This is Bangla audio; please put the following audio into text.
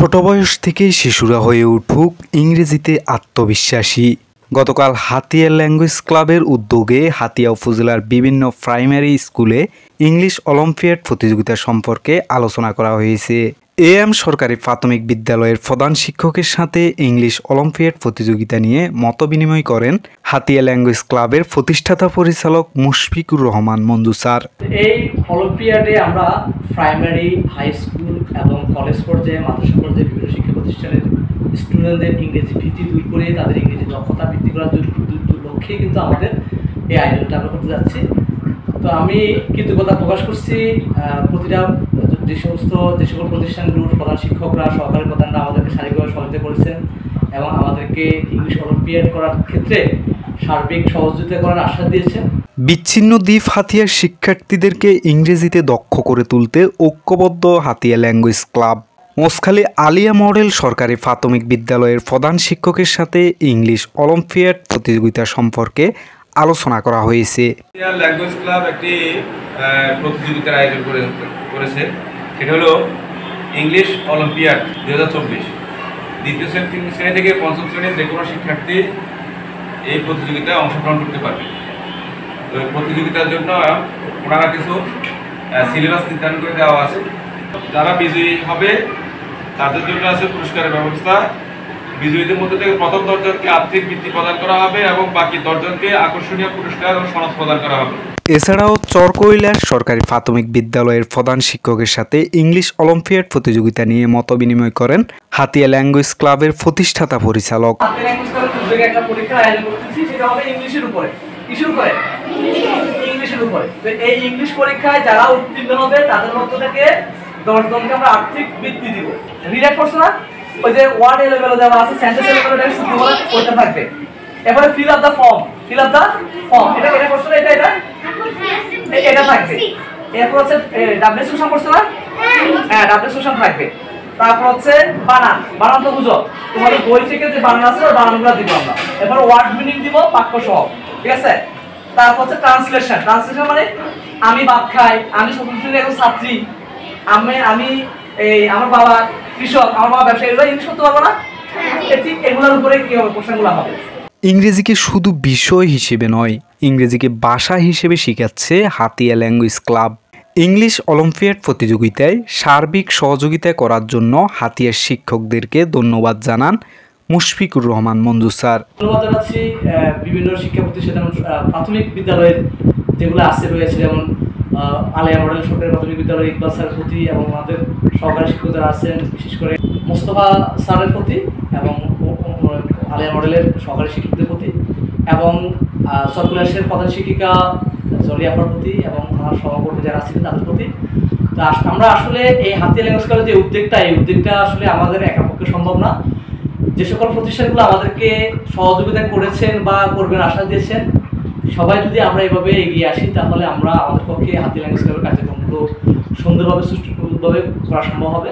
ছোট বয়স থেকেই শিশুরা হয়ে উঠুক ইংরেজিতে আত্মবিশ্বাসী। গতকাল হাতিয়া ল্যাঙ্গুয়েজ ক্লাবের উদ্যোগে হাতিয়া উপজেলার বিভিন্ন প্রাইমারি স্কুলে ইংলিশ অলিম্পিয়াড প্রতিযোগিতা সম্পর্কে আলোচনা করা হয়েছে। এএম সরকারি প্রাথমিক বিদ্যালয়ের প্রধান শিক্ষকের সাথে ইংলিশ অলিম্পিয়াড প্রতিযোগিতা নিয়ে মতবিনিময় করেন হাতিয়া ল্যাঙ্গুয়েজ ক্লাবের প্রতিষ্ঠাতা পরিচালক মুশফিকুর রহমান মঞ্জু স্যার। এই অলিম্পিয়াডে আমরা প্রাইমারি, হাই স্কুল এবং কলেজ পর্যায়ে, মাদ্রাসা পর্যায়ে বিভিন্ন শিক্ষা প্রতিষ্ঠানের স্টুডেন্টদের ইংরেজি ভীতি দূর করে তাদের ইংরেজি দক্ষতা বৃদ্ধি করার লক্ষ্যে কিন্তু আমাদের এই আয়োজনটা আমরা করতে যাচ্ছি। তো আমি কৃতজ্ঞতা প্রকাশ করছি প্রতিটা যে সকল প্রতিষ্ঠানগুলোর প্রধান শিক্ষকরা, সহকারী প্রধানরা আমাদেরকে শারীরিকভাবে সহযোগিতা করেছেন এবং আমাদেরকে ইংলিশ অলিম্পিয়াড করার ক্ষেত্রে সার্বিক সহযোগিতা করার আশ্বাস দিয়েছেন। বিচ্ছিন্ন দ্বীপ হাতিয়ার শিক্ষার্থীদেরকে ইংরেজিতে দক্ষ করে তুলতে ঐক্যবদ্ধ Hatiya language club. Moshkhali Alia model সরকারি প্রাথমিক বিদ্যালয়ের প্রধান শিক্ষকের সাথে ইংলিশ অলিম্পিয়াড প্রতিযোগিতা সম্পর্কে আলোচনা করা হয়েছে। ল্যাঙ্গুয়েজ ক্লাব একটি প্রতিযোগিতার আয়োজন করেছে, সেটা হলো ইংলিশ অলিম্পিয়াড 2024। দ্বিতীয় শ্রেণী থেকে পঞ্চম শ্রেণীর যে কোনো শিক্ষার্থী এই প্রতিযোগিতায় অংশগ্রহণ করতে পারবে। তো প্রতিযোগিতার জন্য ওনারা কিছু সিলেবাস নির্ধারণ করে দেওয়া আছে। যারা বিজয়ী হবে তাদের জন্য আছে পুরস্কারের ব্যবস্থা। বিজয়ীদের মধ্যে থেকে প্রথম 10 জনকে আর্থিক বৃত্তি প্রদান করা হবে এবং বাকি 10 জনকে আকর্ষণীয় পুরস্কার ও সনদ প্রদান করা হবে। এছাড়াও চরকৈলাস সরকারি প্রাথমিক বিদ্যালয়ের প্রধান শিক্ষকের সাথে ইংলিশ অলিম্পিয়াড প্রতিযোগিতা নিয়ে মতবিনিময় করেন হাতিয়া ল্যাঙ্গুয়েজ ক্লাবের প্রতিষ্ঠাতা পরিচালক। একটা পরীক্ষার আয়োজন করতেছি, সেটা হবে ইংলিশের উপরে। ইংলিশের উপরে। তো এই ইংলিশ পরীক্ষায় যারা উত্তীর্ণ হবে তাদের মধ্য থেকে 10 জনকে আমরা আর্থিক বৃত্তি দিব। রিড করছো না? ওই যে ওয়ার্ড লেভেলে দেওয়া আছে, সেন্টেন্স লেভেলে শুধু বলা করতে থাকবে। এবারে ফিল আপ দা ফর্ম। এটা করছো না? এটা থাকবে। এরপর হচ্ছে ডাব্লিউএসএশন করছো না? হ্যাঁ, ডাব্লিউএসএশন থাকবে। তারপর হচ্ছে বানান তো বুঝো, তোমাদের বই থেকে যে বানান আছে ওই বানানগুলো দিব আমরা। এরপর ওয়ার্ড মিনিং দিব বাক্য সহ, ঠিক আছে? তারপর হচ্ছে ট্রান্সলেশন মানে আমি ভাত খাই, আমি সত্যি একজন ছাত্রী, আমি এই আমার বাবা কৃষক, আমার বাবা ব্যবসায়ী, এগুলো ইংলিশ করতে পারবো না? ঠিক এগুলোর উপরে কি হবে, প্রশ্নগুলো হবে। ইংরেজিকে শুধু বিষয় হিসেবে নয়, ইংরেজিকে ভাষা হিসেবে শেখাচ্ছে Hatiya language club. English olympiad প্রতিযোগিতায় সার্বিক সহযোগিতা করার জন্য হাতিয়ার শিক্ষকদেরকে ধন্যবাদ জানান মুশফিকুর রহমান মঞ্জু স্যার। ধন্যবাদ জানাচ্ছি বিভিন্ন শিক্ষা প্রতিষ্ঠান, প্রাথমিক বিদ্যালয়ের যেগুলো রয়েছে, যেমন আলিয়া মডেল সরকারি প্রাথমিক বিদ্যালয় ইকবাল স্যারের প্রতি এবং আমাদের সহকারী শিক্ষক যারা আছেন, বিশেষ করে মোস্তফা স্যারের প্রতি এবং আলিয়া মডেলের সহকারী শিক্ষকদের প্রতি এবং সরকুলাসের প্রধান শিক্ষিকা জলিয়াফার প্রতি এবং আমার সহকর্মী যারা আছেন তাদের প্রতি। তো আমরা আসলে এই হাতিয়া ল্যাঙ্গুয়েজ ক্লাবের যে উদ্যোগটা আসলে আমাদের একা পক্ষে সম্ভব না। যে সকল প্রতিষ্ঠানগুলো আমাদেরকে সহযোগিতা করেছেন বা করবেন আশ্বাস দিয়েছেন, সবাই যদি আমরা এভাবে এগিয়ে আসি তাহলে আমরা আমাদের পক্ষে হাতিয়া ল্যাঙ্গুয়েজ ক্লাবের কার্যক্রমগুলো সুন্দরভাবে সুষ্ঠুভাবে করা সম্ভব হবে।